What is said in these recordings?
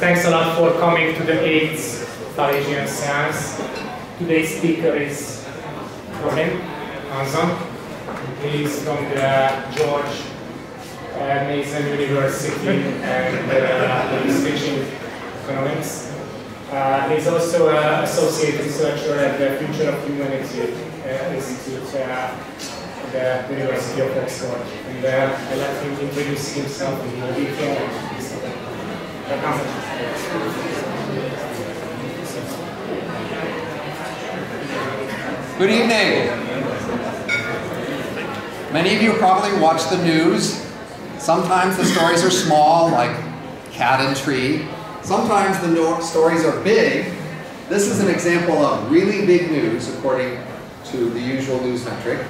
thanks a lot for coming to the 8th Thalesians Séance. Today's speaker is Hanson. He is from the George Mason University and he's teaching economics. He's also an associate researcher at the Future of Humanity Institute at the University of Oxford. And I'd like him to introduce himself in more detail. Good evening. Many of you probably watch the news. Sometimes the stories are small, like cat and tree. Sometimes the stories are big. This is an example of really big news according to the usual news metric.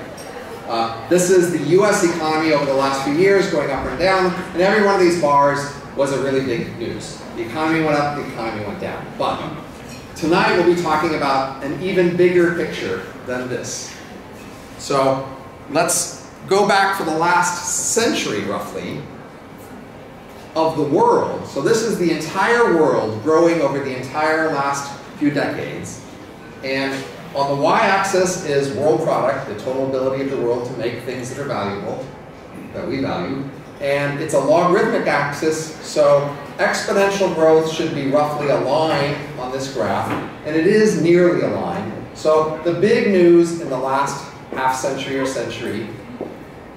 This is the US economy over the last few years going up and down, and every one of these bars was a really big news. The economy went up, the economy went down. But tonight we'll be talking about an even bigger picture than this. So let's go back for the last century, roughly, of the world. So this is the entire world growing over the entire last few decades. And on the y-axis is world product, the total ability of the world to make things that are valuable, that we value. And it's a logarithmic axis, so exponential growth should be roughly a line on this graph, and it is nearly a line. So the big news in the last half century or century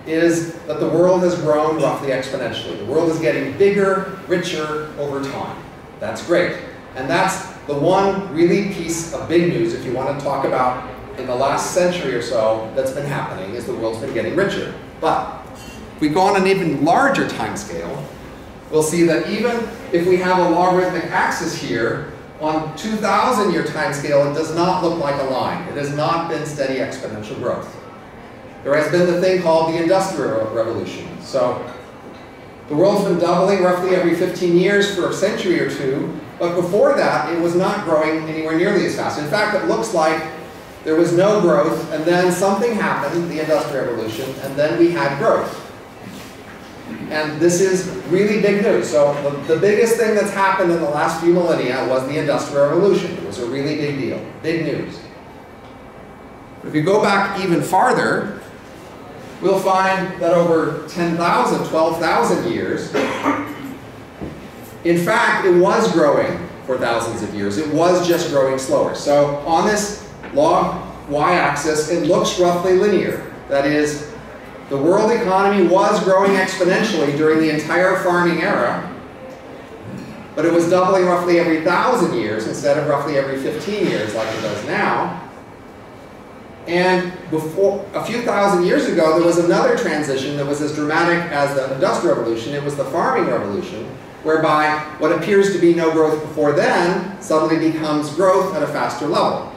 is that the world has grown roughly exponentially. The world is getting bigger, richer over time. That's great. And that's the one really piece of big news, if you want to talk about in the last century or so, that's been happening, is the world's been getting richer. But if we go on an even larger time scale, we'll see that even if we have a logarithmic axis here, on 2,000-year time scale, it does not look like a line. It has not been steady exponential growth. There has been the thing called the Industrial Revolution. So the world's been doubling roughly every 15 years for a century or two, but before that, it was not growing anywhere nearly as fast. In fact, it looks like there was no growth, and then something happened, the Industrial Revolution, and then we had growth. And this is really big news. So the biggest thing that's happened in the last few millennia was the Industrial Revolution. It was a really big deal, big news. But if you go back even farther, we'll find that over 10,000, 12,000 years, in fact, it was growing for thousands of years. It was just growing slower. So on this log y-axis, it looks roughly linear. That is, the world economy was growing exponentially during the entire farming era, but it was doubling roughly every 1,000 years instead of roughly every 15 years like it does now. And before, a few thousand years ago, there was another transition that was as dramatic as the Industrial Revolution. It was the farming revolution, whereby what appears to be no growth before then suddenly becomes growth at a faster level.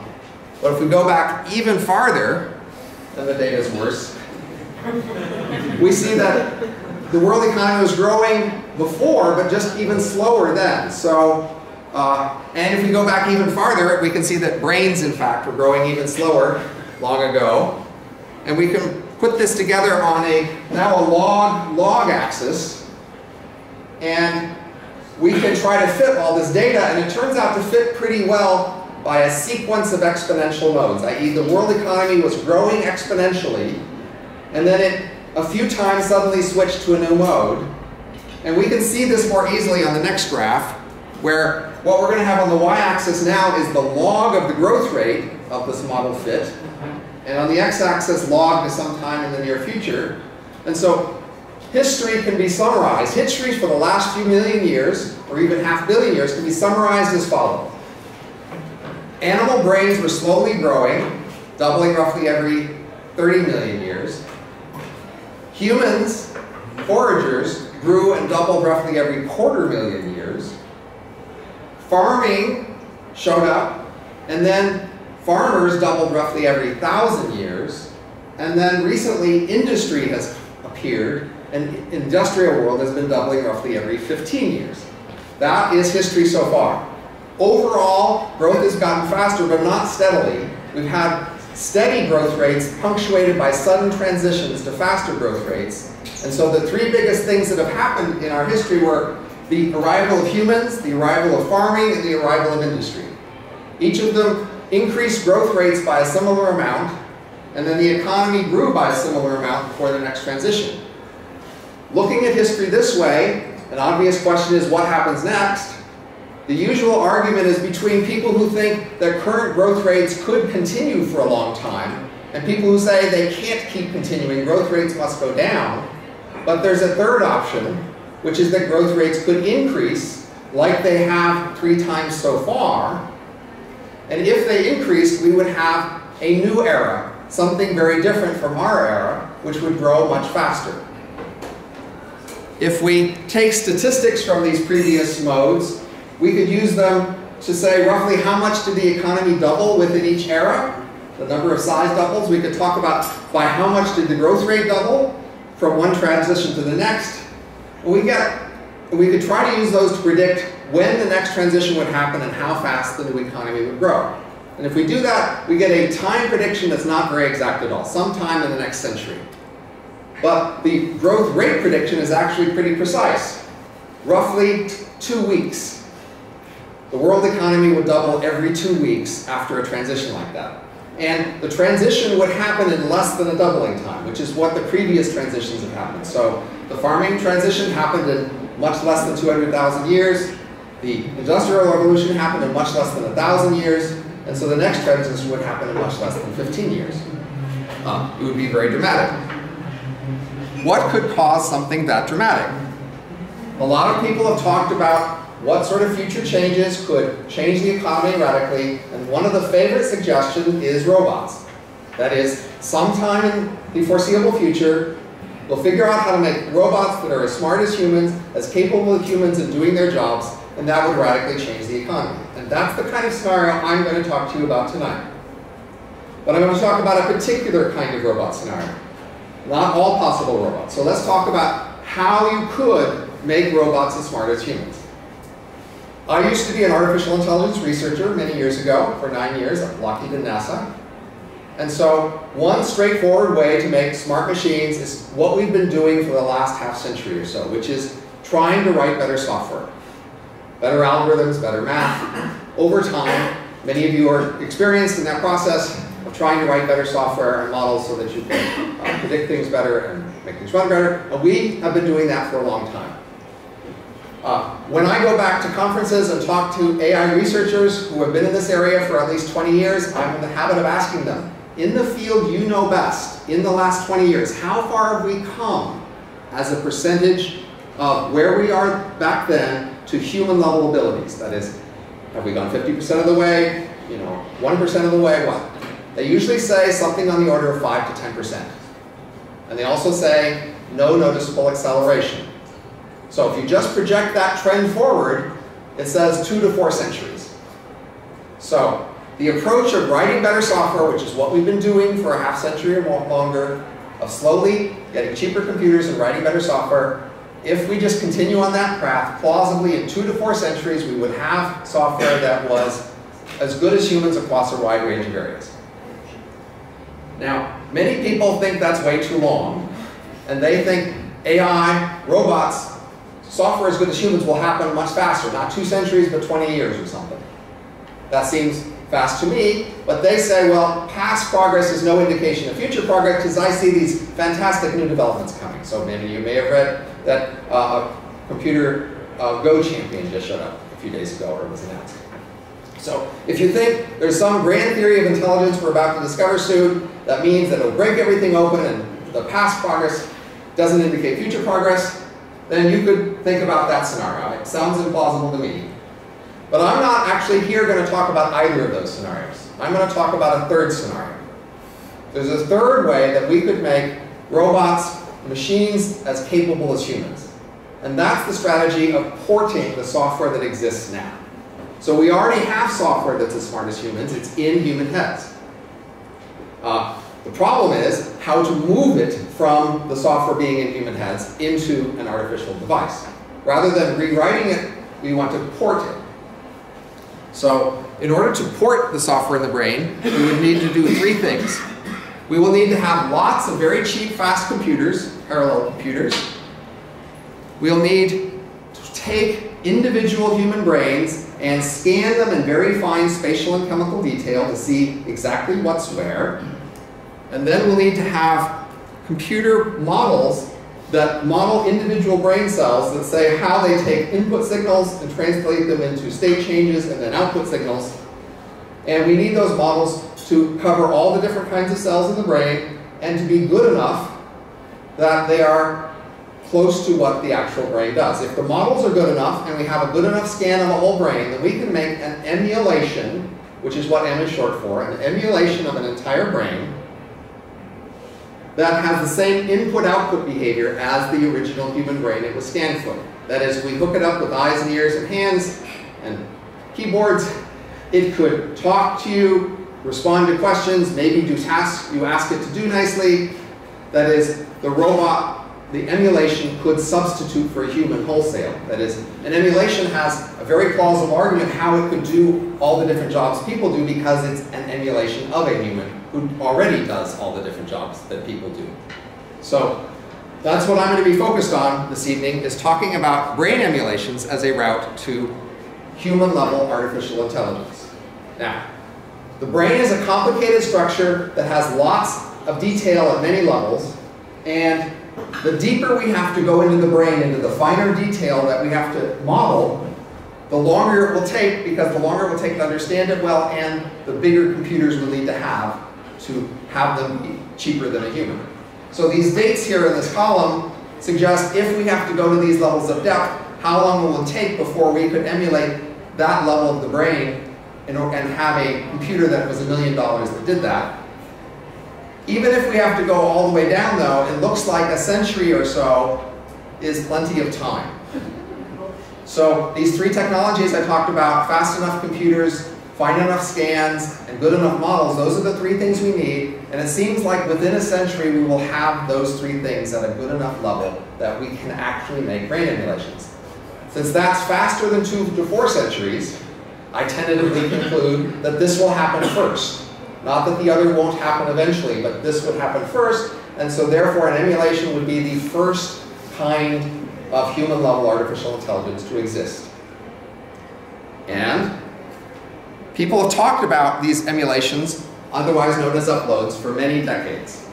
But if we go back even farther, then the data is worse. We see that the world economy was growing before, but just even slower then. So, and if we go back even farther, we can see that brains, in fact, were growing even slower long ago. And we can put this together on now a log axis. And we can try to fit all this data, and it turns out to fit pretty well by a sequence of exponential modes, i.e. the world economy was growing exponentially, and then it a few times suddenly switched to a new mode. And we can see this more easily on the next graph, where what we're going to have on the y-axis now is the log of the growth rate of this model fit, and on the x-axis log to some time in the near future. And so history can be summarized. History for the last few million years, or even half billion years, can be summarized as follows. Animal brains were slowly growing, doubling roughly every 30 million years. Humans, foragers, grew and doubled roughly every 250,000 years. Farming showed up, and then farmers doubled roughly every 1,000 years. And then recently, industry has appeared, and the industrial world has been doubling roughly every 15 years. That is history so far. Overall, growth has gotten faster, but not steadily. We've had steady growth rates punctuated by sudden transitions to faster growth rates. And so the three biggest things that have happened in our history were, the arrival of humans, the arrival of farming, and the arrival of industry. Each of them increased growth rates by a similar amount, and then the economy grew by a similar amount before the next transition. Looking at history this way, an obvious question is what happens next? The usual argument is between people who think that current growth rates could continue for a long time, and people who say they can't keep continuing, growth rates must go down. But there's a third option, which is that growth rates could increase, like they have 3 times so far. And if they increased, we would have a new era, something very different from our era, which would grow much faster. If we take statistics from these previous modes, we could use them to say roughly how much did the economy double within each era, the number of size doubles. We could talk about by how much did the growth rate double from one transition to the next. We could try to use those to predict when the next transition would happen and how fast the new economy would grow. And if we do that, we get a time prediction that's not very exact at all, sometime in the next century. But the growth rate prediction is actually pretty precise. Roughly 2 weeks. The world economy would double every 2 weeks after a transition like that. And the transition would happen in less than a doubling time, which is what the previous transitions have happened. So the farming transition happened in much less than 200,000 years. The Industrial Revolution happened in much less than 1,000 years. And so the next transition would happen in much less than 15 years. It would be very dramatic. What could cause something that dramatic? A lot of people have talked about what sort of future changes could change the economy radically, and one of the favorite suggestions is robots. That is, sometime in the foreseeable future, we'll figure out how to make robots that are as smart as humans, as capable as humans in doing their jobs, and that would radically change the economy. And that's the kind of scenario I'm going to talk to you about tonight. But I'm going to talk about a particular kind of robot scenario, not all possible robots. So let's talk about how you could make robots as smart as humans. I used to be an artificial intelligence researcher many years ago, for 9 years at Lockheed and NASA. And so one straightforward way to make smart machines is what we've been doing for the last half century or so, which is trying to write better software. Better algorithms, better math. Over time, many of you are experienced in that process of trying to write better software and models so that you can predict things better and make things run better. And we have been doing that for a long time. When I go back to conferences and talk to AI researchers who have been in this area for at least 20 years, I'm in the habit of asking them, in the field you know best, in the last 20 years, how far have we come as a percentage of where we are back then to human level abilities? That is, have we gone 50% of the way, 1% of the way, what? They usually say something on the order of 5 to 10%. And they also say no noticeable acceleration. So if you just project that trend forward, it says 2 to 4 centuries. So the approach of writing better software, which is what we've been doing for a half century or more longer, of slowly getting cheaper computers and writing better software, if we just continue on that path, plausibly in 2 to 4 centuries, we would have software that was as good as humans across a wide range of areas. Now, many people think that's way too long, and they think AI, robots, software as good as humans will happen much faster, not 2 centuries, but 20 years or something. That seems fast to me, but they say, well, past progress is no indication of future progress because I see these fantastic new developments coming. So maybe you may have read that a computer Go champion just showed up a few days ago, or was announced. So if you think there's some grand theory of intelligence we're about to discover soon, that means that it'll break everything open and the past progress doesn't indicate future progress, then you could think about that scenario. It sounds implausible to me. But I'm not actually here going to talk about either of those scenarios. I'm going to talk about a third scenario. There's a third way that we could make robots, machines, as capable as humans. And that's the strategy of porting the software that exists now. So we already have software that's as smart as humans. It's in human heads. The problem is how to move it from the software being in human heads into an artificial device. Rather than rewriting it, we want to port it. So in order to port the software in the brain, we would need to do 3 things. We will need to have lots of very cheap, fast computers, parallel computers. We'll need to take individual human brains and scan them in very fine spatial and chemical detail to see exactly what's where. And then we'll need to have computer models that model individual brain cells that say how they take input signals and translate them into state changes and then output signals. And we need those models to cover all the different kinds of cells in the brain and to be good enough that they are close to what the actual brain does. If the models are good enough and we have a good enough scan of the whole brain, then we can make an emulation, which is what M is short for, an emulation of an entire brain that has the same input-output behavior as the original human brain it was scanned for. That is, we hook it up with eyes and ears and hands and keyboards. It could talk to you, respond to questions, maybe do tasks you ask it to do nicely. That is, the robot, the emulation could substitute for a human wholesale. That is, an emulation has a very plausible argument how it could do all the different jobs people do because it's an emulation of a human who already does all the different jobs that people do. So that's what I'm going to be focused on this evening, is talking about brain emulations as a route to human-level artificial intelligence. Now, the brain is a complicated structure that has lots of detail at many levels, and the deeper we have to go into the brain, into the finer detail that we have to model, the longer it will take, because the longer it will take to understand it well, and the bigger computers we'll need to have them be cheaper than a human. So these dates here in this column suggest if we have to go to these levels of depth, how long will it take before we could emulate that level of the brain and have a computer that was $1 million that did that. Even if we have to go all the way down, though, it looks like a century or so is plenty of time. So these three technologies I talked about, fast enough computers, fine enough scans, and good enough models, those are the three things we need. And it seems like within a century we will have those three things at a good enough level that we can actually make brain emulations. Since that's faster than 2 to 4 centuries, I tentatively conclude that this will happen first. Not that the other won't happen eventually, but this would happen first, and so therefore an emulation would be the first kind of human-level artificial intelligence to exist. And people have talked about these emulations, otherwise known as uploads, for many decades.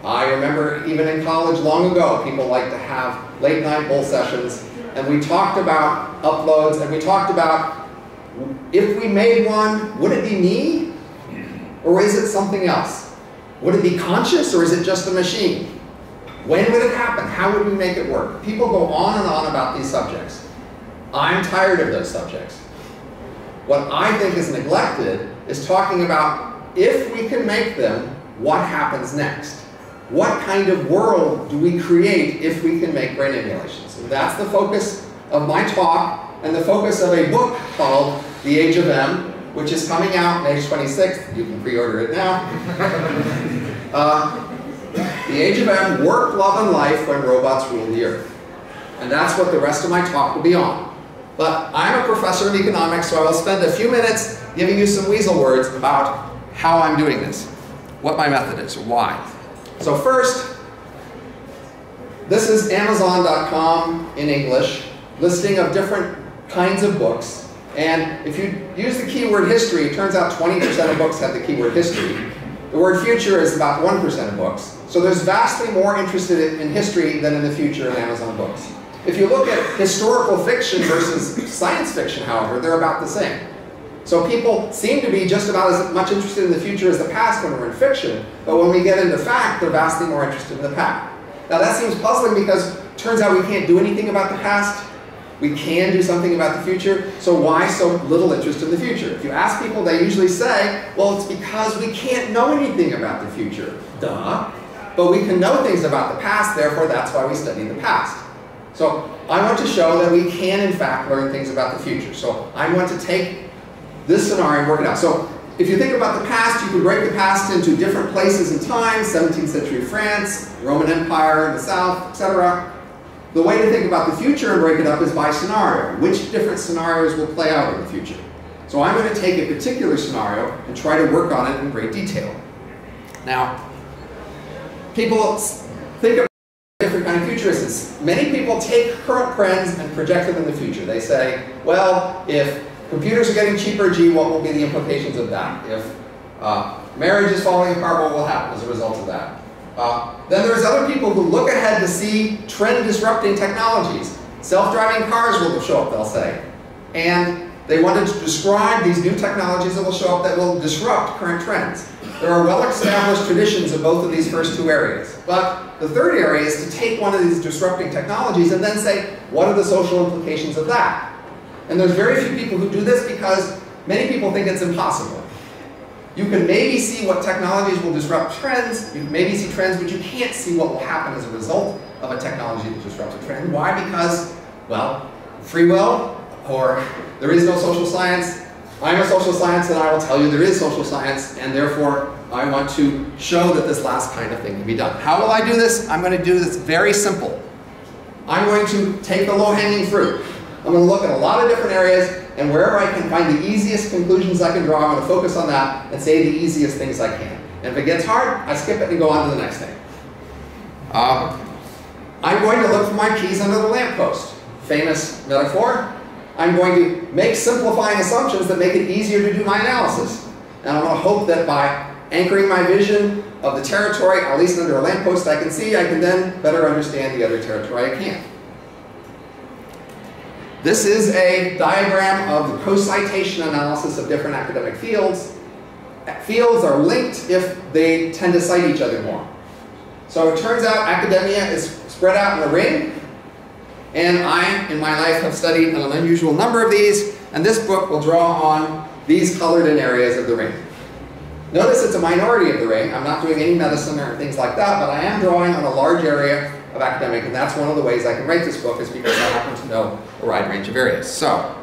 I remember even in college long ago, people liked to have late-night bull sessions, and we talked about uploads, and we talked about if we made one, would it be me? Or is it something else? Would it be conscious, or is it just a machine? When would it happen? How would we make it work? People go on and on about these subjects. I'm tired of those subjects. What I think is neglected is talking about if we can make them, what happens next? What kind of world do we create if we can make brain emulations? And that's the focus of my talk and the focus of a book called The Age of M, which is coming out May 26th. You can pre-order it now. The Age of M, Work, Love, and Life When Robots Rule the Earth. And that's what the rest of my talk will be on. But I'm a professor of economics, so I will spend a few minutes giving you some weasel words about how I'm doing this, what my method is, or why. So first, this is Amazon.com in English, listing of different kinds of books. And if you use the keyword history, it turns out 20% of books have the keyword history. The word future is about 1% of books. So there's vastly more interested in history than in the future in Amazon books. If you look at historical fiction versus science fiction, however, they're about the same. So people seem to be just about as much interested in the future as the past when we're in fiction, but when we get into fact, they're vastly more interested in the past. Now that seems puzzling because it turns out we can't do anything about the past. We can do something about the future, so why so little interest in the future? If you ask people, they usually say, well, it's because we can't know anything about the future. Duh. But we can know things about the past, therefore that's why we study the past. So I want to show that we can, in fact, learn things about the future. So I want to take this scenario and work it out. So if you think about the past, you can break the past into different places and times, 17th century France, Roman Empire, the South, etc. The way to think about the future and break it up is by scenario. Which different scenarios will play out in the future? So I'm going to take a particular scenario and try to work on it in great detail. Now, people think of different kind of futurists is many people take current trends and project them in the future. They say, well, if computers are getting cheaper, gee, what will be the implications of that? If marriage is falling apart, what will happen as a result of that? Then there's other people who look ahead to see trend-disrupting technologies. Self-driving cars will show up, they'll say. And they wanted to describe these new technologies that will show up that will disrupt current trends. There are well-established traditions of both of these first two areas. But the third area is to take one of these disrupting technologies and then say, what are the social implications of that? And there's very few people who do this because many people think it's impossible. You can maybe see what technologies will disrupt trends. You can maybe see trends, but you can't see what will happen as a result of a technology that disrupts a trend. Why? Because, well, free will, or there is no social science. I'm a social science, and I will tell you there is social science, and therefore I want to show that this last kind of thing can be done. How will I do this? I'm going to do this very simple. I'm going to take the low-hanging fruit. I'm going to look at a lot of different areas, and wherever I can find the easiest conclusions I can draw, I'm going to focus on that and say the easiest things I can. And if it gets hard, I skip it and go on to the next thing. I'm going to look for my keys under the lamppost. Famous metaphor. I'm going to make simplifying assumptions that make it easier to do my analysis. And I'm going to hope that by anchoring my vision of the territory, at least under a lamppost I can see, I can then better understand the other territory I can't. This is a diagram of the co-citation analysis of different academic fields. Fields are linked if they tend to cite each other more. So it turns out academia is spread out in a ring. And I, in my life, have studied an unusual number of these. And this book will draw on these colored-in areas of the ring. Notice it's a minority of the ring. I'm not doing any medicine or things like that, but I am drawing on a large area of academic, and that's one of the ways I can write this book, is because I happen to know a wide range of areas. So,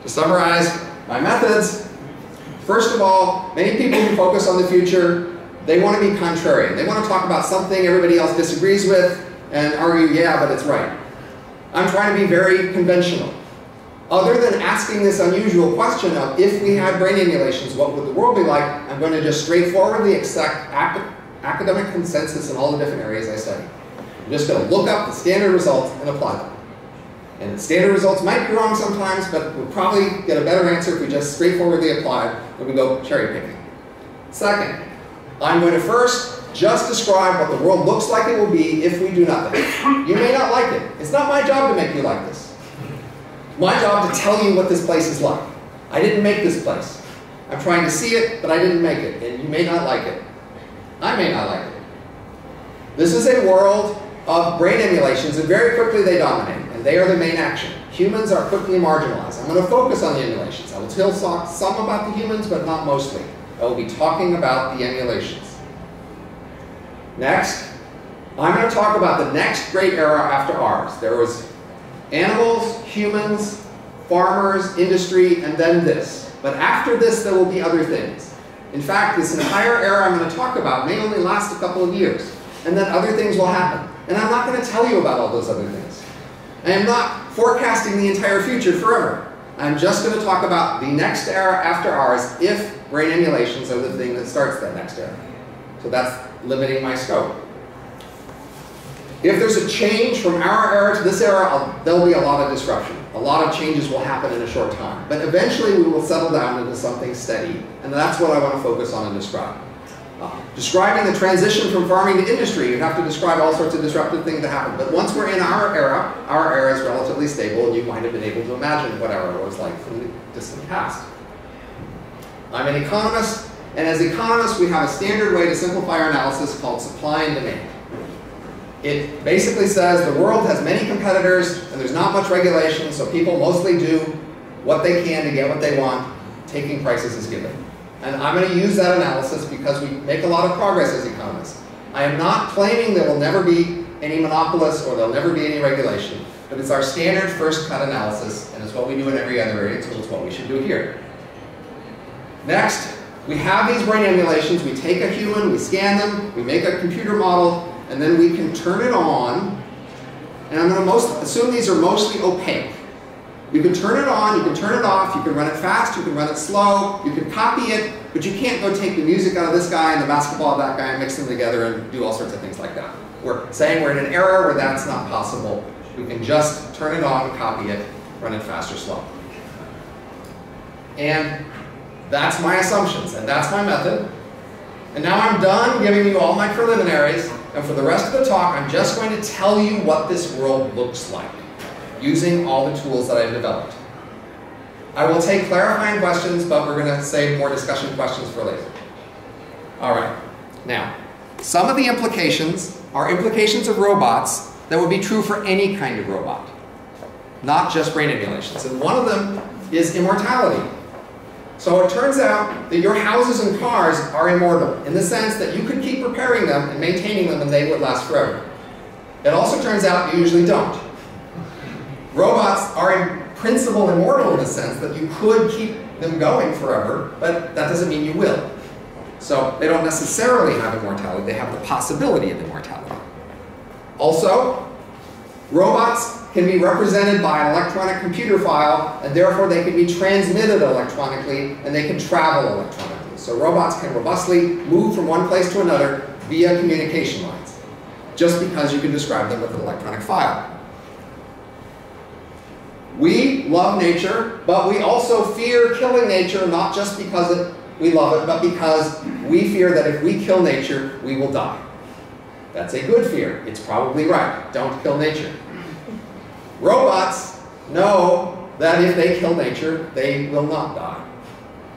to summarize my methods, first of all, many people who focus on the future, they want to be contrarian. They want to talk about something everybody else disagrees with and argue, yeah, but it's right. I'm trying to be very conventional. Other than asking this unusual question of, if we had brain emulations, what would the world be like, I'm going to just straightforwardly accept academic consensus in all the different areas I study. I'm just going to look up the standard results and apply them. And the standard results might be wrong sometimes, but we'll probably get a better answer if we just straightforwardly apply when we go cherry picking. Second, I'm going to first just describe what the world looks like it will be if we do nothing. You may not like it. It's not my job to make you like this. My job to tell you what this place is like. I didn't make this place. I'm trying to see it, but I didn't make it, and you may not like it. I may not like it. This is a world of brain emulations, and very quickly they dominate, and they are the main action. Humans are quickly marginalized. I'm going to focus on the emulations. I will tell some about the humans, but not mostly. I will be talking about the emulations. Next, I'm going to talk about the next great era after ours. There was animals, humans, farmers, industry, and then this. But after this, there will be other things. In fact, this entire era I'm going to talk about may only last a couple of years, and then other things will happen. And I'm not going to tell you about all those other things. I am not forecasting the entire future forever. I'm just going to talk about the next era after ours if brain emulations are the thing that starts that next era. So that's limiting my scope. If there's a change from our era to this era, there'll be a lot of disruption. A lot of changes will happen in a short time. But eventually we will settle down into something steady. And that's what I want to focus on and describe. Describing the transition from farming to industry, you have to describe all sorts of disruptive things that happen. But once we're in our era is relatively stable, and you might have been able to imagine what our era was like from the distant past. I'm an economist, and as economists, we have a standard way to simplify our analysis called supply and demand. It basically says the world has many competitors, and there's not much regulation, so people mostly do what they can to get what they want, taking prices as given. And I'm going to use that analysis because we make a lot of progress as economists. I am not claiming there will never be any monopolists or there'll never be any regulation, but it's our standard first cut analysis, and it's what we do in every other area, so it's what we should do here. Next, we have these brain emulations. We take a human, we scan them, we make a computer model, and then we can turn it on. And I'm going to assume these are mostly opaque. You can turn it on, you can turn it off, you can run it fast, you can run it slow, you can copy it, but you can't go take the music out of this guy and the basketball of that guy and mix them together and do all sorts of things like that. we're saying we're in an era where that's not possible. We can just turn it on, copy it, run it fast or slow. And that's my assumptions, and that's my method. And now I'm done giving you all my preliminaries, and for the rest of the talk, I'm just going to tell you what this world looks like, using all the tools that I've developed. I will take clarifying questions, but we're going to save more discussion questions for later. All right. Now, some of the implications are implications of robots that would be true for any kind of robot, not just brain emulations. And one of them is immortality. So it turns out that your houses and cars are immortal in the sense that you could keep repairing them and maintaining them and they would last forever. It also turns out you usually don't. Robots are in principle immortal in the sense that you could keep them going forever, but that doesn't mean you will. So they don't necessarily have immortality, they have the possibility of immortality. Also, robots can be represented by an electronic computer file, and therefore they can be transmitted electronically, and they can travel electronically. So robots can robustly move from one place to another via communication lines, just because you can describe them with an electronic file. We love nature, but we also fear killing nature, not just because we love it, but because we fear that if we kill nature, we will die. That's a good fear. It's probably right. Don't kill nature. Robots know that if they kill nature, they will not die.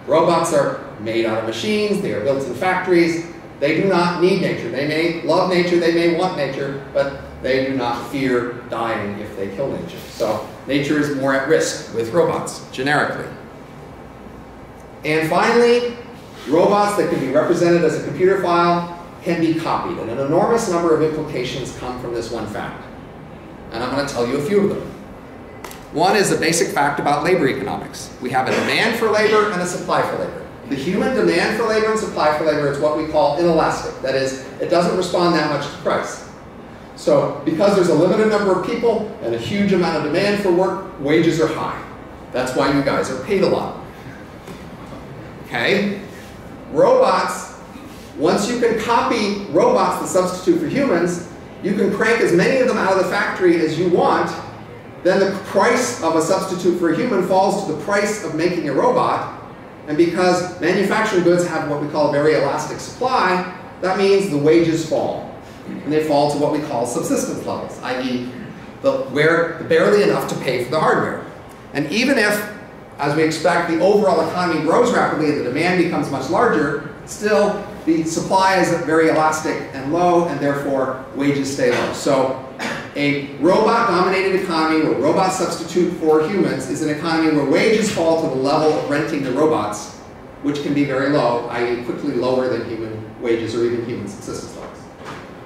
Robots are made out of machines. They are built in factories. They do not need nature. They may love nature. They may want nature, but they do not fear dying if they kill nature. So nature is more at risk with robots, generically. And finally, robots that can be represented as a computer file can be copied. And an enormous number of implications come from this one fact. And I'm going to tell you a few of them. One is a basic fact about labor economics. We have a demand for labor and a supply for labor. The human demand for labor and supply for labor is what we call inelastic. That is, it doesn't respond that much to price. So because there's a limited number of people and a huge amount of demand for work, wages are high. That's why you guys are paid a lot. Okay? Robots, once you can copy robots that substitute for humans, you can crank as many of them out of the factory as you want, then the price of a substitute for a human falls to the price of making a robot. And because manufacturing goods have what we call a very elastic supply, that means the wages fall. And they fall to what we call subsistence levels, i.e. barely enough to pay for the hardware. And even if, as we expect, the overall economy grows rapidly and the demand becomes much larger, still the supply is very elastic and low, and therefore wages stay low. So a robot-dominated economy where robots substitute for humans is an economy where wages fall to the level of renting the robots, which can be very low, i.e. quickly lower than human wages or even human subsistence levels.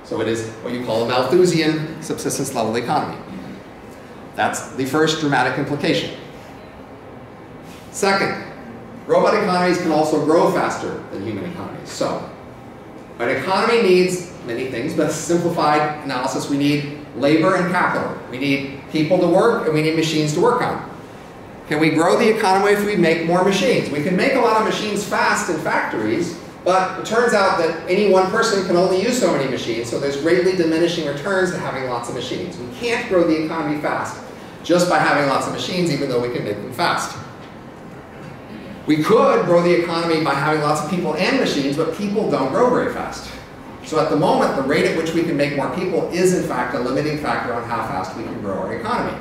So it is what you call a Malthusian subsistence level economy. That's the first dramatic implication. Second, robot economies can also grow faster than human economies. So an economy needs many things, but simplified analysis, we need labor and capital. We need people to work, and we need machines to work on. Can we grow the economy if we make more machines? We can make a lot of machines fast in factories, but it turns out that any one person can only use so many machines, so there's greatly diminishing returns to having lots of machines. We can't grow the economy fast just by having lots of machines, even though we can make them fast. We could grow the economy by having lots of people and machines, but people don't grow very fast. So at the moment, the rate at which we can make more people is in fact a limiting factor on how fast we can grow our economy.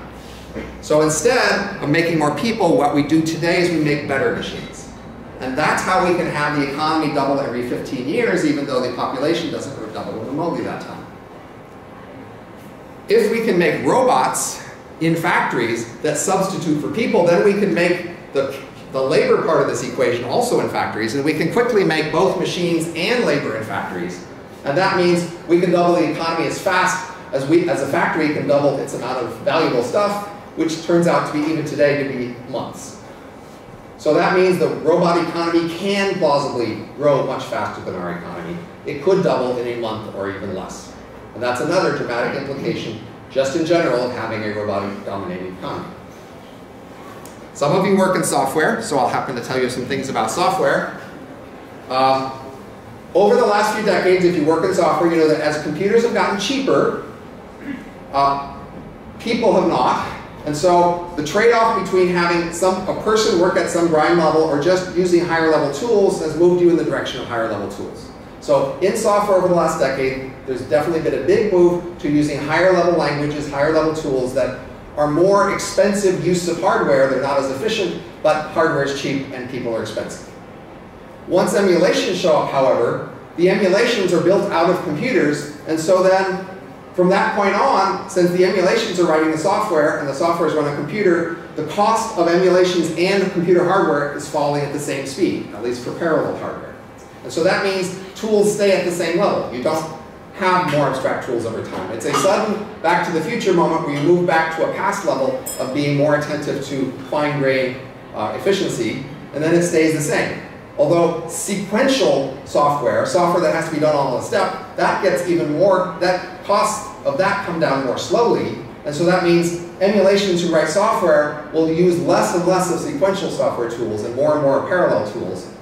So instead of making more people, what we do today is we make better machines. And that's how we can have the economy double every 15 years, even though the population doesn't double remotely that time. If we can make robots in factories that substitute for people, then we can make the labor part of this equation also in factories, and we can quickly make both machines and labor in factories. And that means we can double the economy as fast as a factory can double its amount of valuable stuff, which turns out to be, even today, to be months. So that means the robot economy can plausibly grow much faster than our economy. It could double in a month or even less. And that's another dramatic implication, just in general, of having a robotic-dominated economy. Some of you work in software, so I'll happen to tell you some things about software. over the last few decades, if you work in software, you know that as computers have gotten cheaper, people have not. And so the trade-off between having a person work at some grind level or just using higher level tools has moved you in the direction of higher level tools. So in software over the last decade, there's definitely been a big move to using higher level languages, higher level tools that are more expensive use of hardware. They're not as efficient, but hardware is cheap and people are expensive. Once emulations show up, however, the emulations are built out of computers, and so then from that point on, since the emulations are writing the software and the software is run on a computer, the cost of emulations and computer hardware is falling at the same speed, at least for parallel hardware. And so that means tools stay at the same level. You don't have more abstract tools over time. It's a sudden back to the future moment where you move back to a past level of being more attentive to fine-grained efficiency, and then it stays the same. Although sequential software that has to be done all in a step, that gets even more, that costs of that come down more slowly. And so that means emulations who write software will use less and less of sequential software tools and more parallel tools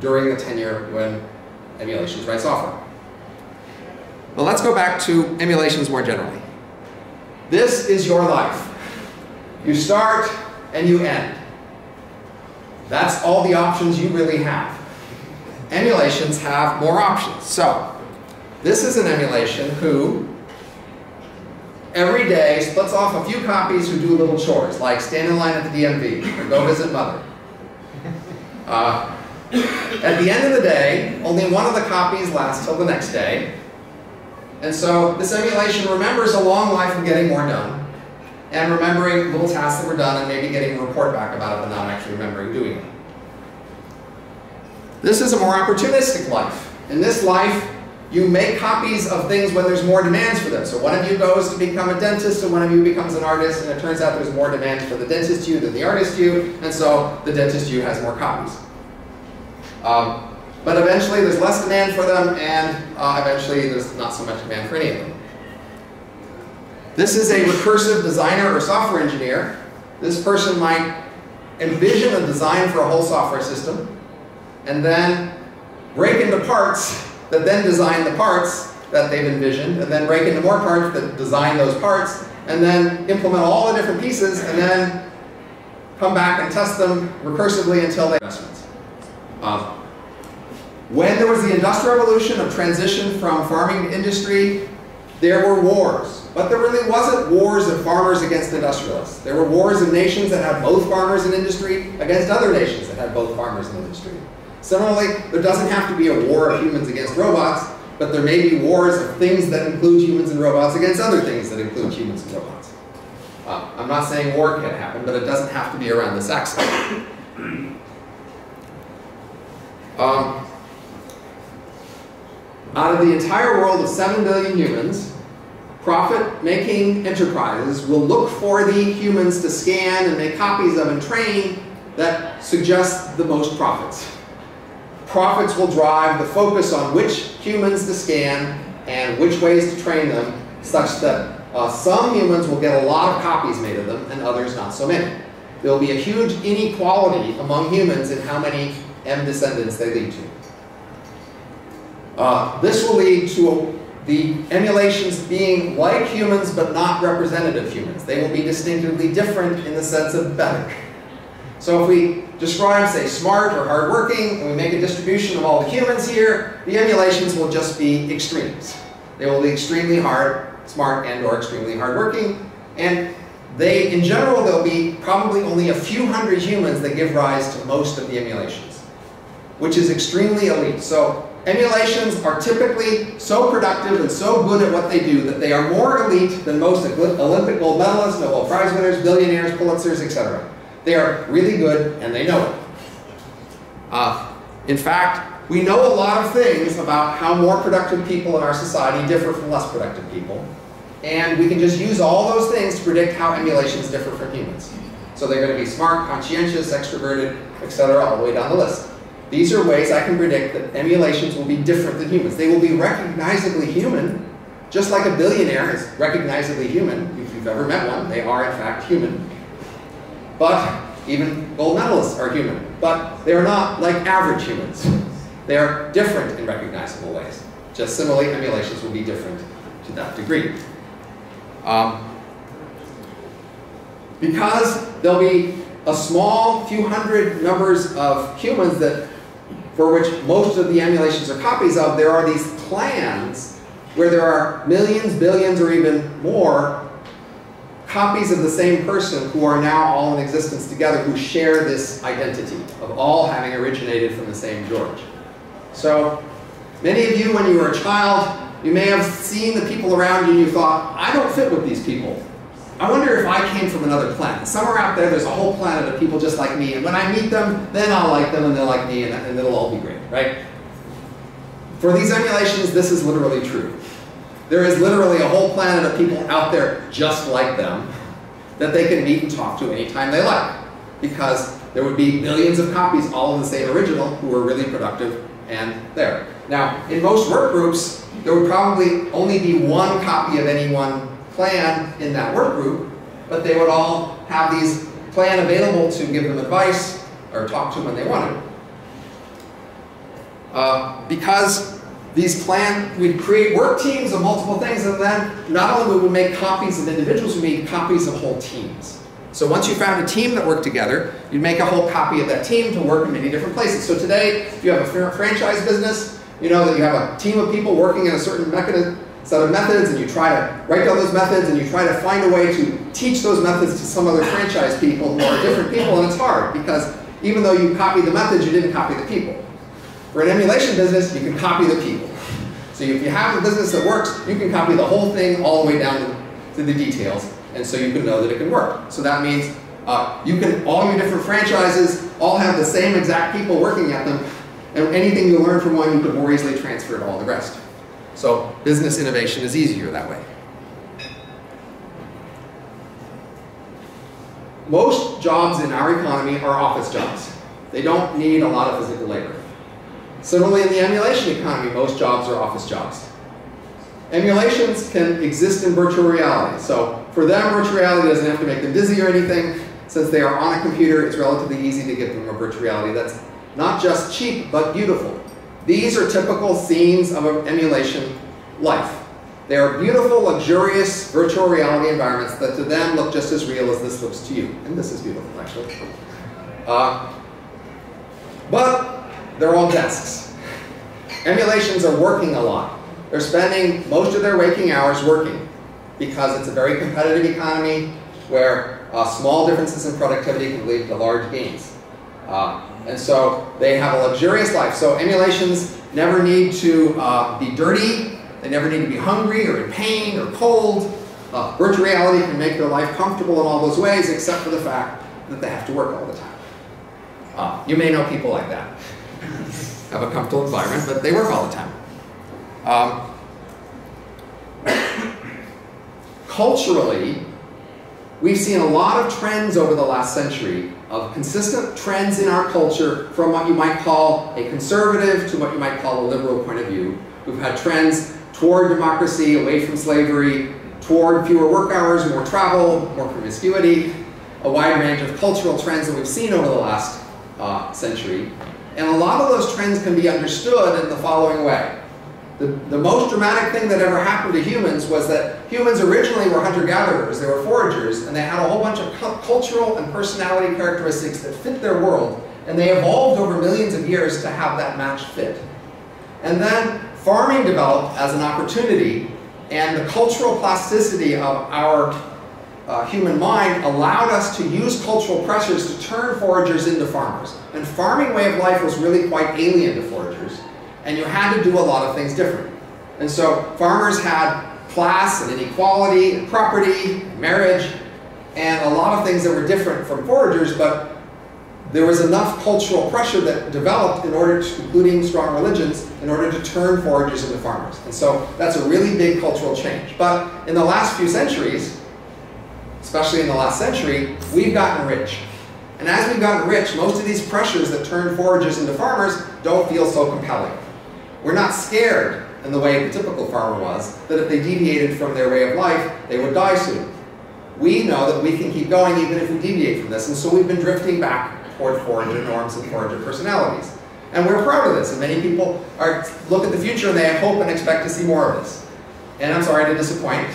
during the tenure when emulations write software. Well, let's go back to emulations more generally. This is your life. You start and you end. That's all the options you really have. Emulations have more options. So, this is an emulation who every day splits off a few copies who do little chores, like stand in line at the DMV or go visit mother. At the end of the day, only one of the copies lasts till the next day. And so this emulation remembers a long life of getting more done and remembering little tasks that were done and maybe getting a report back about it but not actually remembering doing it. This is a more opportunistic life. In this life, you make copies of things when there's more demands for them. So one of you goes to become a dentist and one of you becomes an artist, and it turns out there's more demand for the dentist you than the artist you, and so the dentist you has more copies. But eventually there's less demand for them, and eventually there's not so much demand for any of them. This is a recursive designer or software engineer. This person might envision a design for a whole software system, and then break into parts that then design the parts that they've envisioned, and then break into more parts that design those parts, and then implement all the different pieces, and then come back and test them recursively until they investments. When there was the Industrial Revolution of transition from farming to industry, there were wars. But there really wasn't wars of farmers against industrialists. There were wars of nations that had both farmers and industry against other nations that had both farmers and industry. Similarly, there doesn't have to be a war of humans against robots, but there may be wars of things that include humans and robots against other things that include humans and robots. I'm not saying war can't happen, but it doesn't have to be around this axis. Out of the entire world of 7 billion humans, profit-making enterprises will look for the humans to scan and make copies of and train that suggest the most profits. Profits will drive the focus on which humans to scan and which ways to train them, such that some humans will get a lot of copies made of them and others not so many. There will be a huge inequality among humans in how many M descendants they lead to. This will lead to the emulations being like humans but not representative humans. They will be distinctively different in the sense of better. So if we describe, say, smart or hardworking, and we make a distribution of all the humans here, the emulations will just be extremes. They will be extremely smart and or extremely hardworking, and in general, there'll be probably only a few hundred humans that give rise to most of the emulations, which is extremely elite. So emulations are typically so productive and so good at what they do that they are more elite than most Olympic gold medalists, Nobel Prize winners, billionaires, Pulitzers, etc. They are really good and they know it. In fact, we know a lot of things about how more productive people in our society differ from less productive people. And we can just use all those things to predict how emulations differ from humans. So they're going to be smart, conscientious, extroverted, etc., all the way down the list. These are ways I can predict that emulations will be different than humans. They will be recognizably human, just like a billionaire is recognizably human. If you've ever met one, they are in fact human. But even gold medalists are human. But they're not like average humans. They are different in recognizable ways. Just similarly, emulations will be different to that degree. Because there'll be a small few hundred numbers of humans for which most of the emulations are copies of, there are these clans where there are millions, billions, or even more copies of the same person who are now all in existence together, who share this identity of all having originated from the same George. So many of you, when you were a child, you may have seen the people around you and you thought, I don't fit with these people. I wonder if I came from another planet. Somewhere out there, there's a whole planet of people just like me, and when I meet them, then I'll like them and they'll like me, and it'll all be great, right? For these emulations, this is literally true. There is literally a whole planet of people out there just like them that they can meet and talk to anytime they like, because there would be millions of copies, all of the same original, who are really productive and there. Now, in most work groups, there would probably only be one copy of any one plan in that work group, but they would all have these plan available to give them advice or talk to them when they wanted. Because these we'd create work teams of multiple things, and then not only would we make copies of individuals, we made copies of whole teams. So once you found a team that worked together, you'd make a whole copy of that team to work in many different places. So today, if you have a franchise business, you know that you have a team of people working in a certain set of methods, and you try to write down those methods, and you try to find a way to teach those methods to some other franchise people who are different people, and it's hard, because even though you copied the methods, you didn't copy the people. For an emulation business, you can copy the people. So if you have a business that works, you can copy the whole thing all the way down to the details, and so you can know that it can work. So that means all your different franchises all have the same exact people working at them, and anything you learn from one, you can more easily transfer to all the rest. So business innovation is easier that way. Most jobs in our economy are office jobs. They don't need a lot of physical labor. Similarly, in the emulation economy, most jobs are office jobs. Emulations can exist in virtual reality. So for them, virtual reality doesn't have to make them dizzy or anything. Since they are on a computer, it's relatively easy to give them a virtual reality that's not just cheap, but beautiful. These are typical scenes of an emulation life. They are beautiful, luxurious virtual reality environments that to them look just as real as this looks to you. And this is beautiful, actually. But they're all desks. Emulations are working a lot. They're spending most of their waking hours working, because it's a very competitive economy where small differences in productivity can lead to large gains. And so they have a luxurious life. So emulations never need to be dirty. They never need to be hungry or in pain or cold. Virtual reality can make their life comfortable in all those ways, except for the fact that they have to work all the time. You may know people like that. Have a comfortable environment, but they work all the time. Culturally, we've seen a lot of trends over the last century of consistent trends in our culture from what you might call a conservative to what you might call a liberal point of view. We've had trends toward democracy, away from slavery, toward fewer work hours, more travel, more promiscuity, a wide range of cultural trends that we've seen over the last century. And a lot of those trends can be understood in the following way. The most dramatic thing that ever happened to humans was that humans originally were hunter-gatherers, they were foragers, and they had a whole bunch of cultural and personality characteristics that fit their world, and they evolved over millions of years to have that match fit. And then farming developed as an opportunity, and the cultural plasticity of our human mind allowed us to use cultural pressures to turn foragers into farmers. And farming way of life was really quite alien to foragers, and you had to do a lot of things different. And so farmers had class and inequality and property, and marriage, and a lot of things that were different from foragers, but there was enough cultural pressure that developed in order to, including strong religions, in order to turn foragers into farmers. And so that's a really big cultural change. But in the last few centuries, especially in the last century, we've gotten rich. And as we've gotten rich, most of these pressures that turn foragers into farmers don't feel so compelling. We're not scared in the way the typical farmer was, that if they deviated from their way of life, they would die soon. We know that we can keep going even if we deviate from this, and so we've been drifting back toward forager norms and forager personalities. And we're proud of this, and many people look at the future and they hope and expect to see more of this. And I'm sorry to disappoint.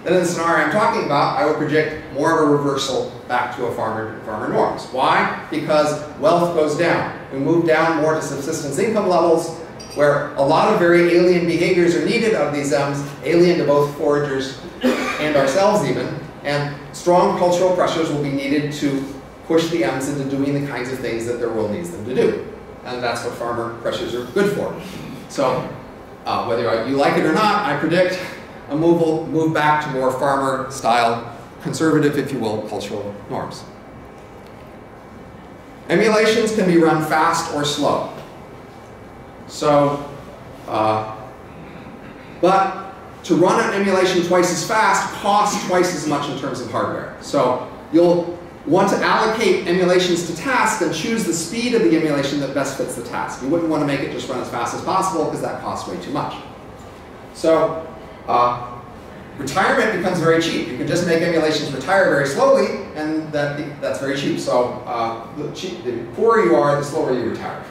Then in the scenario I'm talking about, I would predict more of a reversal back to farmer norms. Why? Because wealth goes down. We move down more to subsistence income levels, where a lot of very alien behaviors are needed out of these M's, alien to both foragers and ourselves even, and strong cultural pressures will be needed to push the M's into doing the kinds of things that their world needs them to do. And that's what farmer pressures are good for. So whether you like it or not, I predict a move back to more farmer-style, conservative, if you will, cultural norms. Emulations can be run fast or slow. So, but to run an emulation twice as fast costs twice as much in terms of hardware. So you'll want to allocate emulations to tasks and choose the speed of the emulation that best fits the task. You wouldn't want to make it just run as fast as possible because that costs way too much. So retirement becomes very cheap. You can just make emulations retire very slowly, and that's very cheap. So the poorer you are, the slower you retire.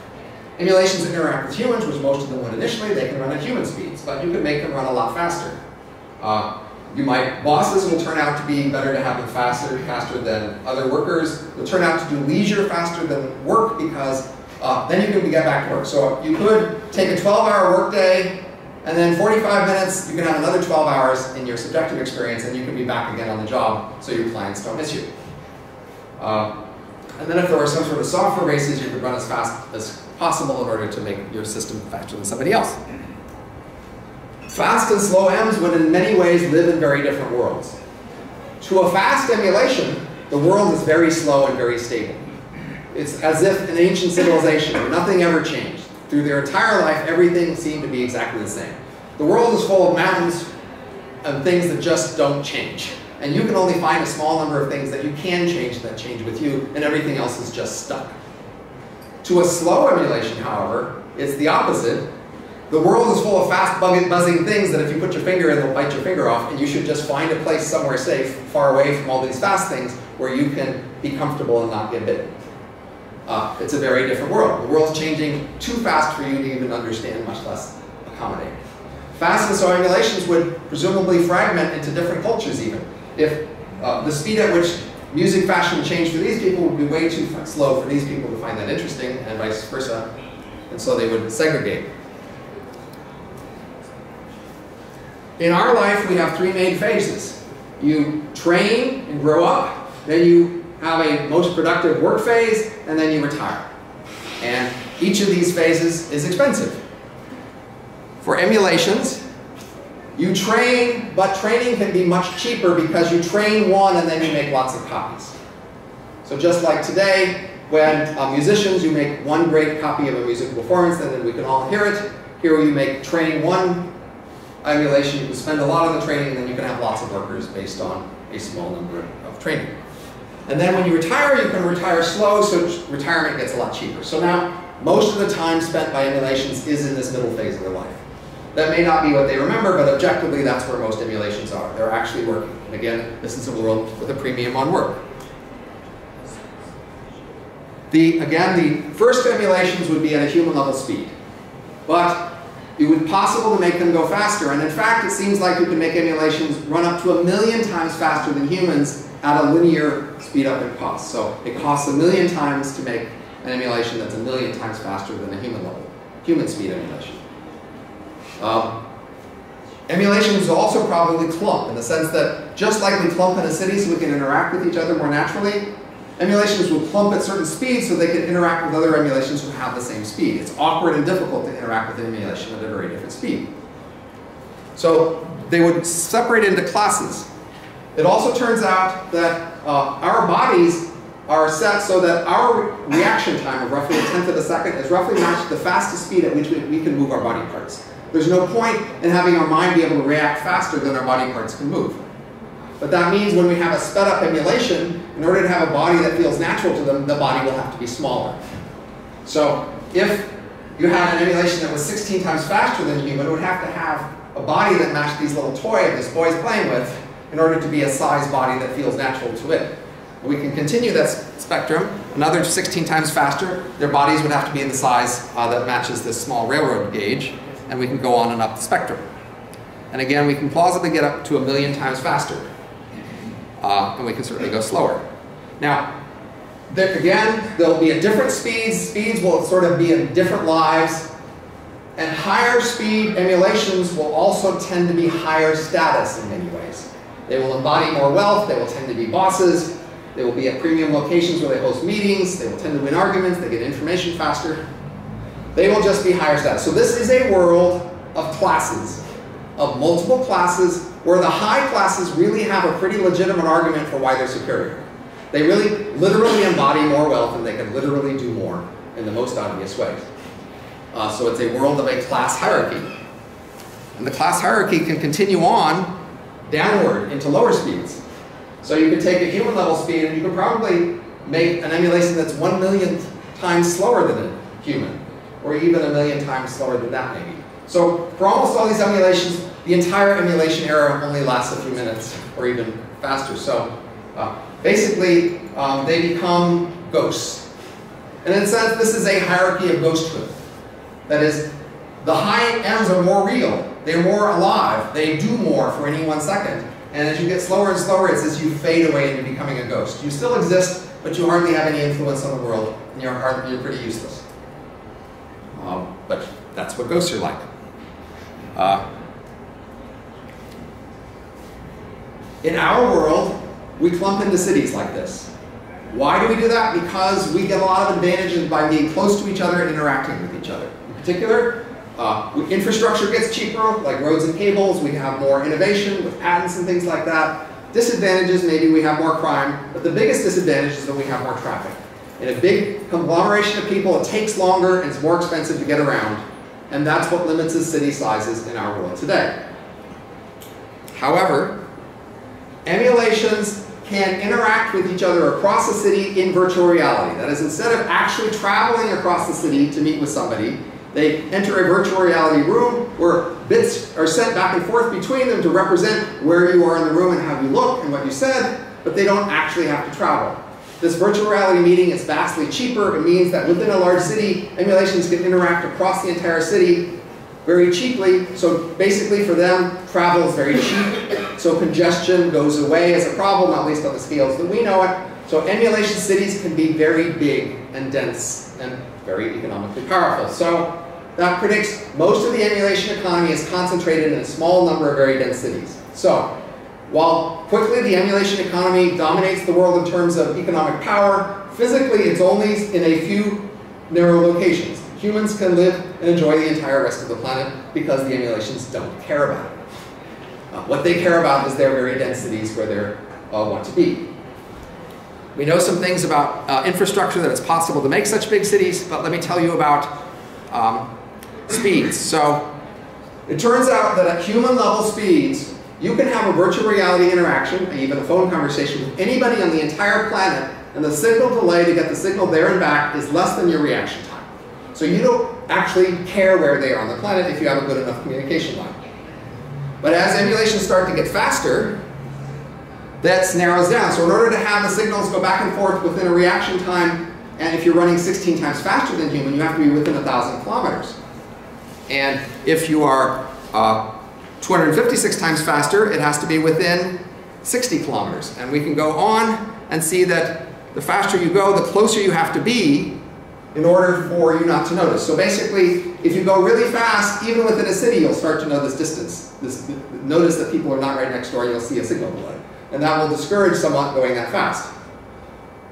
Emulations that interact with humans, which most of them would initially, they can run at human speeds, but you can make them run a lot faster. Bosses will turn out to be better to have them faster than other workers. They'll turn out to do leisure faster than work because then you can get back to work. So you could take a 12-hour workday, and then 45 minutes, you can have another 12 hours in your subjective experience, and you can be back again on the job so your clients don't miss you. And then if there were some sort of software races, you could run as fast as possible in order to make your system faster than somebody else. Fast and slow M's would in many ways live in very different worlds. To a fast emulation, the world is very slow and very stable. It's as if an ancient civilization where nothing ever changed. Through their entire life, everything seemed to be exactly the same. The world is full of mountains and things that just don't change. And you can only find a small number of things that you can change that change with you, and everything else is just stuck. To a slow emulation, however, it's the opposite. The world is full of fast buzzing things that if you put your finger in, they'll bite your finger off, and you should just find a place somewhere safe, far away from all these fast things, where you can be comfortable and not get bitten. It's a very different world. The world's changing too fast for you to even understand, much less accommodate. Fast and slow emulations would presumably fragment into different cultures even. If the speed at which music fashion changed for these people would be way too slow for these people to find that interesting, and vice versa, and so they would segregate. In our life, we have three main phases. You train and grow up, then you have a most productive work phase, and then you retire. And each of these phases is expensive. For emulations, you train, but training can be much cheaper because you train one and then you make lots of copies. So just like today, when musicians, you make one great copy of a musical performance and then we can all hear it. Here you train one emulation, you can spend a lot on the training, and then you can have lots of workers based on a small number of training. And then when you retire, you can retire slow, so retirement gets a lot cheaper. So now, most of the time spent by emulations is in this middle phase of their life. That may not be what they remember, but objectively, that's where most emulations are. They're actually working. And again, this is a world with a premium on work. Again, the first emulations would be at a human level speed. But it would be possible to make them go faster. And in fact, it seems like you can make emulations run up to 1,000,000 times faster than humans at a linear speed up in cost. So it costs 1,000,000 times to make an emulation that's 1,000,000 times faster than a human speed emulation. Emulations also probably clump in the sense that just like we clump in a city so we can interact with each other more naturally, emulations will clump at certain speeds so they can interact with other emulations who have the same speed. It's awkward and difficult to interact with an emulation at a very different speed. So they would separate into classes. It also turns out that our bodies are set so that our reaction time of roughly 1/10 of a second is roughly matched the fastest speed at which we can move our body parts. There's no point in having our mind be able to react faster than our body parts can move. But that means when we have a sped up emulation, in order to have a body that feels natural to them, the body will have to be smaller. So if you had an emulation that was 16 times faster than a human, it would have to have a body that matched these little toys this boy's playing with in order to be a size body that feels natural to it. And we can continue that spectrum, another 16 times faster, their bodies would have to be in the size that matches this small railroad gauge, and we can go on and up the spectrum. And again, we can plausibly get up to 1,000,000 times faster, and we can certainly go slower. Now, again, there'll be at different speeds. Speeds will sort of be in different lives. And higher speed emulations will also tend to be higher status in many ways. They will embody more wealth. They will tend to be bosses. They will be at premium locations where they host meetings. They will tend to win arguments. They get information faster. They will just be higher status. So this is a world of classes, of multiple classes, where the high classes really have a pretty legitimate argument for why they're superior. They really literally embody more wealth, and they can literally do more in the most obvious ways. So it's a world of a class hierarchy. And the class hierarchy can continue on downward into lower speeds. So you could take a human level speed and you could probably make an emulation that's 1,000,000th times slower than a human, or even 1,000,000 times slower than that maybe. So for almost all these emulations, the entire emulation era only lasts a few minutes or even faster. So basically, they become ghosts. And in a sense, this is a hierarchy of ghosthood. That is, the high ends are more real. They're more alive. They do more for any 1 second. And as you get slower and slower, it's as you fade away into becoming a ghost. You still exist, but you hardly have any influence on the world, and you're pretty useless. But that's what ghosts are like. In our world, we clump into cities like this. Why do we do that? Because we get a lot of advantages by being close to each other and interacting with each other. In particular, infrastructure gets cheaper, like roads and cables. We have more innovation with patents and things like that. Disadvantages, maybe we have more crime, but the biggest disadvantage is that we have more traffic. In a big conglomeration of people, it takes longer and it's more expensive to get around, and that's what limits the city sizes in our world today. However, emulations can interact with each other across the city in virtual reality. That is, instead of actually traveling across the city to meet with somebody, they enter a virtual reality room where bits are sent back and forth between them to represent where you are in the room and how you look and what you said, but they don't actually have to travel. This virtual reality meeting is vastly cheaper. It means that within a large city, emulations can interact across the entire city very cheaply. So basically for them, travel is very cheap. So congestion goes away as a problem, at least on the scales that we know it. So emulation cities can be very big and dense and very economically powerful. So that predicts most of the emulation economy is concentrated in a small number of very dense cities. So while quickly the emulation economy dominates the world in terms of economic power, physically it's only in a few narrow locations. Humans can live and enjoy the entire rest of the planet because the emulations don't care about it. What they care about is their very dense cities where they want to be. We know some things about infrastructure, that it's possible to make such big cities, but let me tell you about speeds. So it turns out that at human level speeds, you can have a virtual reality interaction, even a phone conversation with anybody on the entire planet, and the signal delay to get the signal there and back is less than your reaction time. So you don't actually care where they are on the planet if you have a good enough communication line. But as emulations start to get faster, that narrows down. So in order to have the signals go back and forth within a reaction time, and if you're running 16 times faster than human, you have to be within 1,000 kilometers. And if you are 256 times faster, it has to be within 60 kilometers. And we can go on and see that the faster you go, the closer you have to be in order for you not to notice. So basically, if you go really fast, even within a city, you'll start to know this distance. Notice that people are not right next door, and you'll see a signal delay. And that will discourage someone going that fast.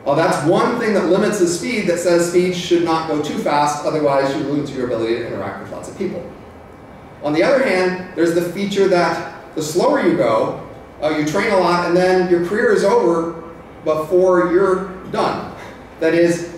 Well, that's one thing that limits the speed, that says speed should not go too fast, otherwise you lose your ability to interact with lots of people. On the other hand, there's the feature that the slower you go, you train a lot, and then your career is over before you're done. That is,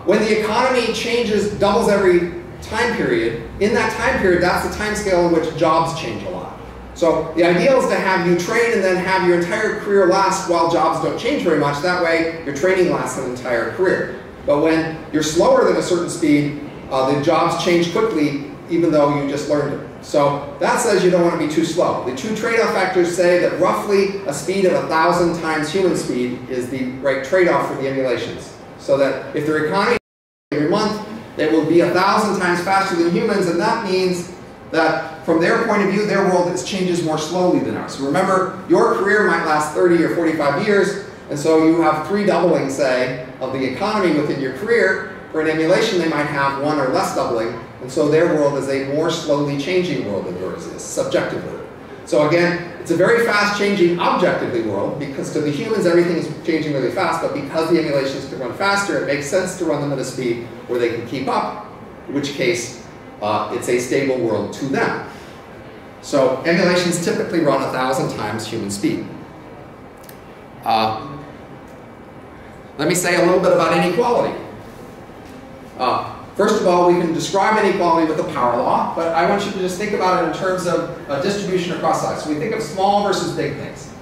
when the economy changes, doubles every time period, in that time period, that's the time scale in which jobs change a lot. So the ideal is to have you train and then have your entire career last while jobs don't change very much. That way, your training lasts an entire career. But when you're slower than a certain speed, the jobs change quickly, even though you just learned it. So that says you don't want to be too slow. The two trade-off factors say that roughly a speed of 1,000 times human speed is the right trade-off for the emulations. So that if their economy every month, they will be 1,000 times faster than humans, and that means that from their point of view, their world changes more slowly than ours. So remember, your career might last 30 or 45 years, and so you have 3 doubling, say, of the economy within your career. For an emulation, they might have 1 or less doubling, and so their world is a more slowly changing world than yours is, subjectively. So again, it's a very fast-changing objectively world, because to the humans, everything is changing really fast, but because the emulations can run faster, it makes sense to run them at a speed where they can keep up, in which case, it's a stable world to them. So emulations typically run 1,000 times human speed. Let me say a little bit about inequality. First of all, we can describe inequality with the power law, but I want you to just think about it in terms of distribution across size. So we think of small versus big things.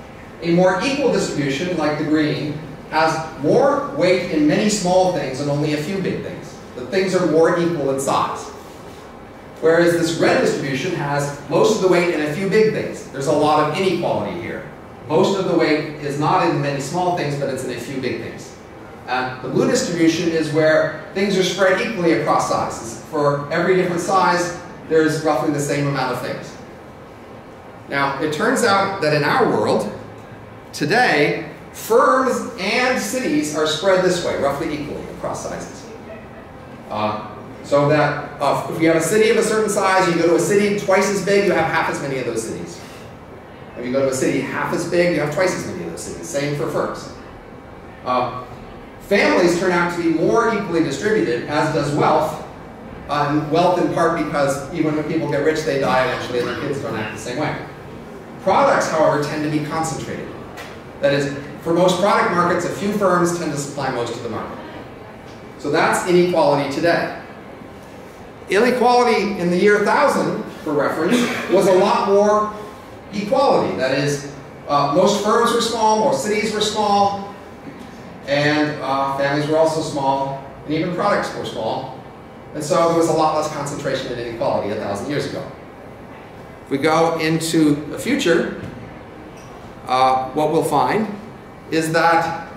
A more equal distribution, like the green, has more weight in many small things and only a few big things. The things are more equal in size. Whereas this red distribution has most of the weight in a few big things. There's a lot of inequality here. Most of the weight is not in many small things, but it's in a few big things. The blue distribution is where things are spread equally across sizes. For every different size, there's roughly the same amount of things. Now, it turns out that in our world, today, firms and cities are spread this way, roughly equally across sizes. So that if you have a city of a certain size, you go to a city twice as big, you have half as many of those cities. If you go to a city half as big, you have twice as many of those cities. Same for firms. Families turn out to be more equally distributed, as does wealth. Wealth in part because even when people get rich, they die eventually, and their kids don't act the same way. Products, however, tend to be concentrated. That is, for most product markets, a few firms tend to supply most of the market. So that's inequality today. Inequality in the year 1000, for reference, was a lot more equality. That is, most firms were small, most cities were small, and families were also small, and even products were small. And so there was a lot less concentration in inequality 1,000 years ago. If we go into the future, what we'll find is that,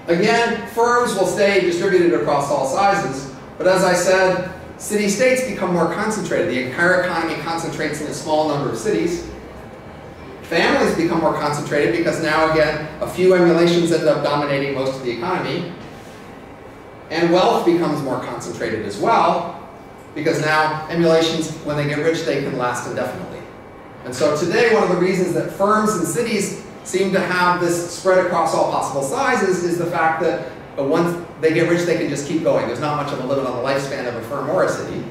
again, firms will stay distributed across all sizes, but as I said, city-states become more concentrated. The entire economy concentrates in a small number of cities. Families become more concentrated because now, again, a few emulations end up dominating most of the economy. And wealth becomes more concentrated as well, because now emulations, when they get rich, they can last indefinitely. And so today, one of the reasons that firms and cities seem to have this spread across all possible sizes is the fact that once they get rich, they can just keep going. There's not much of a limit on the lifespan of a firm or a city,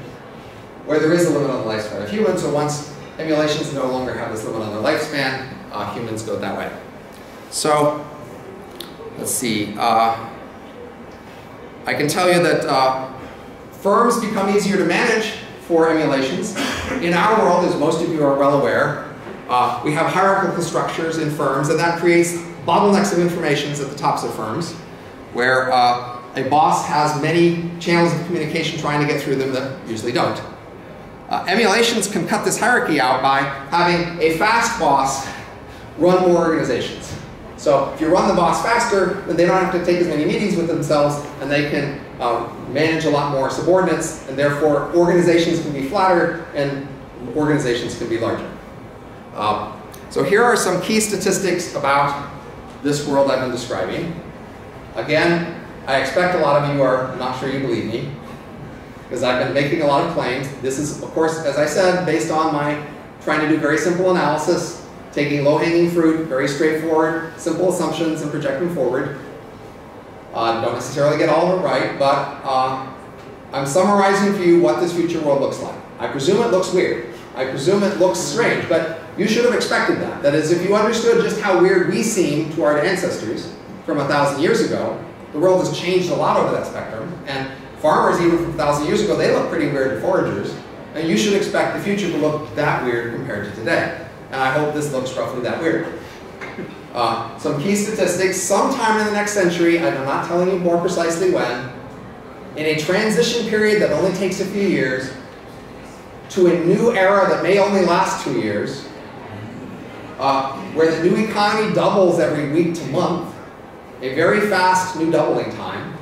where there is a limit on the lifespan of humans. So once emulations no longer have this limit on their lifespan, humans go that way. So let's see. I can tell you that firms become easier to manage for emulations. In our world, as most of you are well aware, we have hierarchical structures in firms, and that creates bottlenecks of information at the tops of firms, where a boss has many channels of communication trying to get through them that usually don't. Emulations can cut this hierarchy out by having a fast boss run more organizations. So if you run the boss faster, then they don't have to take as many meetings with themselves, and they can manage a lot more subordinates, and therefore organizations can be flatter and organizations can be larger. So here are some key statistics about this world I've been describing. Again, I expect a lot of you are not sure you believe me, because I've been making a lot of claims. This is, of course, as I said, based on my trying to do very simple analysis, taking low-hanging fruit, very straightforward, simple assumptions, and projecting forward. Don't necessarily get all of it right, but I'm summarizing for you what this future world looks like. I presume it looks weird. I presume it looks strange, but you should have expected that. That is, if you understood just how weird we seem to our ancestors from 1,000 years ago, the world has changed a lot over that spectrum, and farmers, even from 1,000 years ago, they look pretty weird to foragers, and you should expect the future to look that weird compared to today. And I hope this looks roughly that weird. Some key statistics, sometime in the next century, I'm not telling you more precisely when, in a transition period that only takes a few years, to a new era that may only last 2 years, where the new economy doubles every week to month, a very fast new doubling time,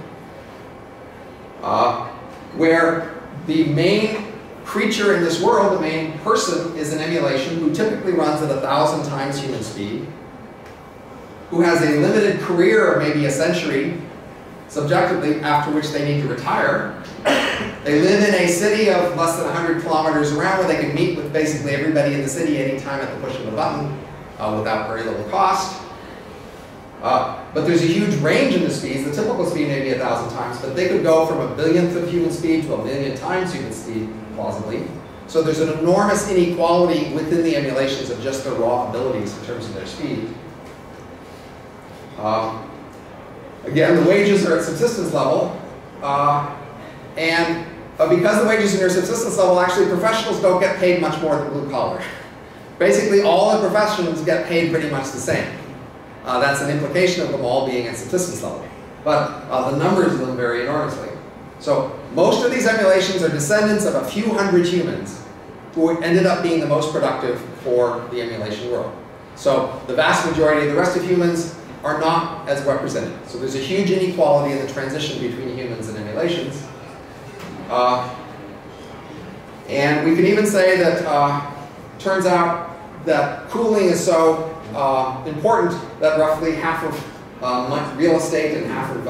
where the main creature in this world, the main person, is an emulation who typically runs at 1,000 times human speed, who has a limited career of maybe a century, subjectively, after which they need to retire. They live in a city of less than 100 kilometers around where they can meet with basically everybody in the city anytime at the push of a button without very little cost. But there's a huge range in the speeds. The typical speed may be 1,000 times, but they could go from a billionth of human speed to a million times human speed, plausibly. So there's an enormous inequality within the emulations of just their raw abilities in terms of their speed. Again, the wages are at subsistence level, and because the wages are near subsistence level, actually professionals don't get paid much more than blue collar. Basically, all the professions get paid pretty much the same. That's an implication of them all being at subsistence level. But the numbers of them vary enormously. So most of these emulations are descendants of a few hundred humans who ended up being the most productive for the emulation world. So the vast majority of the rest of humans are not as represented. So there's a huge inequality in the transition between humans and emulations. And we can even say that turns out that cooling is so important that roughly half of real estate and half of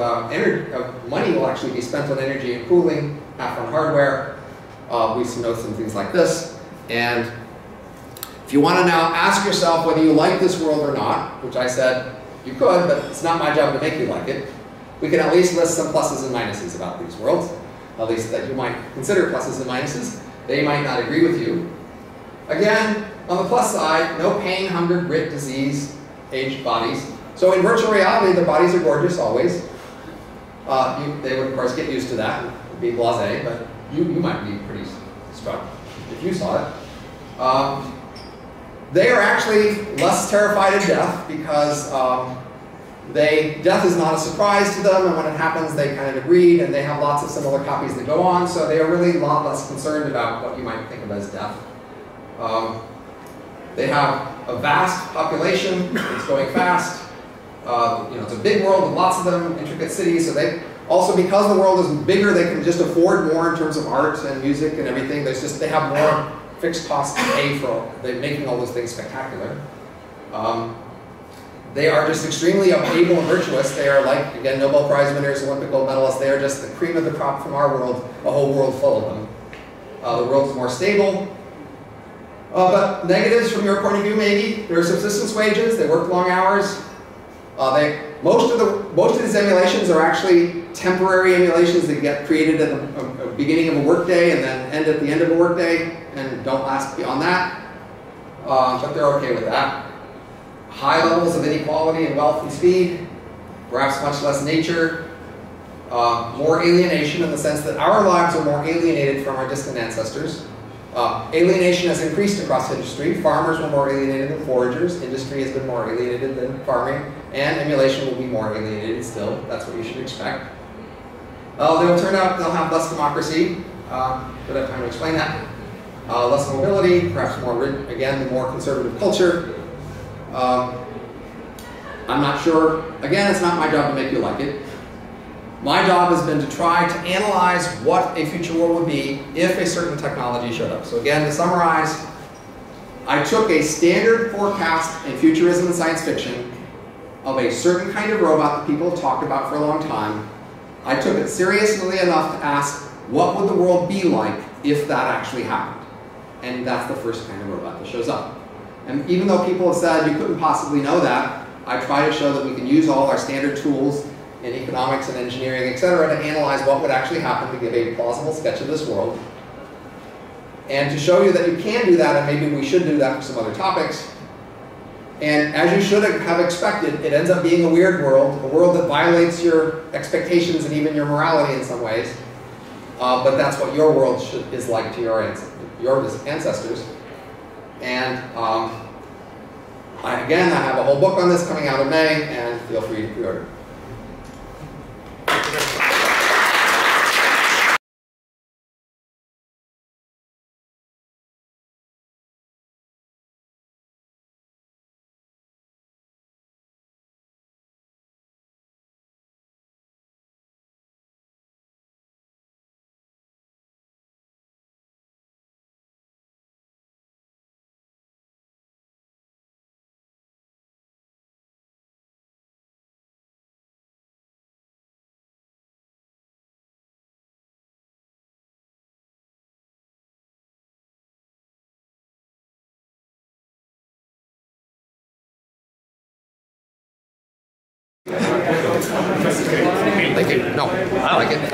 money will actually be spent on energy and cooling, half on hardware. We know some things like this. And if you want to now ask yourself whether you like this world or not, which I said you could, but it's not my job to make you like it, we can at least list some pluses and minuses about these worlds, at least that you might consider pluses and minuses. They might not agree with you. Again, on the plus side, no pain, hunger, grit, disease, aged bodies. So in virtual reality, their bodies are gorgeous always. They would, of course, get used to that and be blasé, but you might be pretty struck if you saw it. They are actually less terrified of death because death is not a surprise to them, and when it happens, they kind of agreed, and they have lots of similar copies that go on, so they are really a lot less concerned about what you might think of as death. They have a vast population, it's going fast. It's a big world with lots of them, intricate cities, so they also, because the world is bigger, they can just afford more in terms of art and music and everything. They have more fixed costs to pay for making all those things spectacular. They are just extremely able and virtuous. They are like, again, Nobel Prize winners, Olympic gold medalists. They are just the cream of the crop from our world, a whole world full of them. The world is more stable. But negatives from your point of view, maybe. There are subsistence wages. They work long hours. Most of these emulations are actually temporary emulations that get created at the beginning of a workday and then end at the end of a workday and don't last beyond that. But they're okay with that. High levels of inequality in wealth and speed, perhaps much less nature, more alienation in the sense that our lives are more alienated from our distant ancestors. Alienation has increased across industry. Farmers were more alienated than foragers. Industry has been more alienated than farming. And emulation will be more alienated still. That's what you should expect. They'll turn out they'll have less democracy. Don't have time to explain that. Less mobility, perhaps more, again, the more conservative culture. I'm not sure. Again, it's not my job to make you like it. My job has been to try to analyze what a future world would be if a certain technology showed up. So again, to summarize, I took a standard forecast in futurism and science fiction of a certain kind of robot that people have talked about for a long time. I took it seriously enough to ask, what would the world be like if that actually happened? And that's the first kind of robot that shows up. And even though people have said you couldn't possibly know that, I try to show that we can use all our standard tools in economics and engineering, etc., to analyze what would actually happen to give a plausible sketch of this world. And to show you that you can do that, and maybe we should do that for some other topics. And as you should have expected, it ends up being a weird world, a world that violates your expectations and even your morality in some ways. But that's what your world is like to your ancestors. And again, I have a whole book on this coming out in May, and feel free to pre-order. That's great. Thank you. No, I like it.